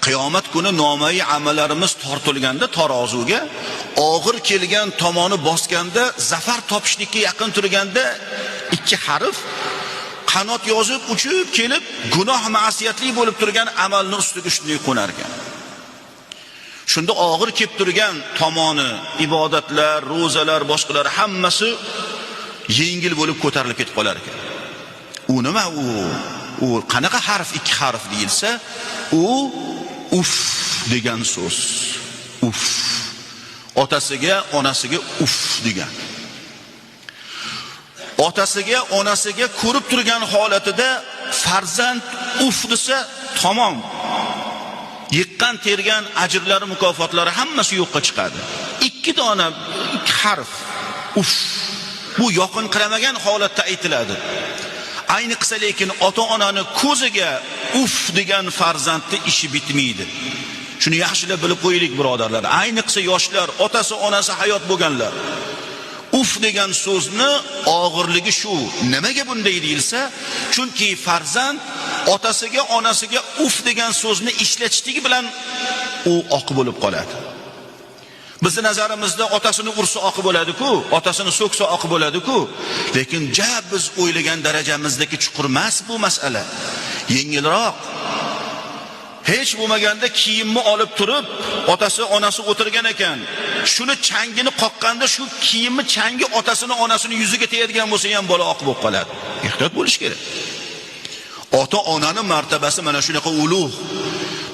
qiyomat kuni nomai amallarimiz tortilganda tarozuga og'ir kelgan tomoni bosganda, zafar topishlikka yaqin turganda ikki harf qanot yozib uchib kelib gunoh ma'siyatli bo'lib turgan amalni ustiga shunday qo'nar ekan. Shunda og'ir kelib turgan tomoni, ibodatlar, ro'zalar, boshqalar hammasi yengil bo'lib ko'tarilib ketib qolar ekan. U nima u qanaqa harf, ikki harf deyilsa, u uf degan so'z. Uf. Otasiga, onasiga uf degan. Otasiga, onasiga ko'rib turgan holatida farzand uf desa, tamom. Yiqqan, tergan ajrlari, mukofotlari hammasi yo'qqa chiqadi. Ikki dona harf uf. Bu yoqinqiramagan holatda aytiladi. Ayniqsa lekin ota-onani ko'ziga uf degan farzandning ishi bitmaydi. Shuni yaxshilab bilib qo'yaylik, birodarlar. Ayniqsa yoshlar, otasi, onasi hayot bo'lganlar. Uf degan so'zni og'irligi shu. Nimaga bunday deyilsa, chunki farzand otasiga, onasiga uf degan so'zni ishlatishligi bilan u oq bo'lib qoladi. Bizning nazarimizda otasini ursa oq bo'ladi-ku, otasini so'ksa oq bo'ladi-ku, lekin biz o'ylagan darajamizdagi chuqur emas bu masala. Yengilroq. Hech bo'lmaganda kiyimni olib turib, otasi, onasi o'tirgan ekan. Shuni changini qoqqanda shu kiyimni changi otasini, onasini yuziga tegadigan bo'lsa ham bola oq bo'lib qoladi. Ehtiyot bo'lish kerak. Ota-onani martabasi mana shunaqa ulug'.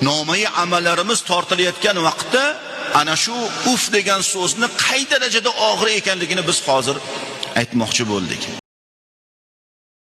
Nomai amallarimiz tortilayotgan vaqtda ana shu uf degan so'zni qay darajada og'ir ekanligini biz hozir aytmoqchi bo'ldik.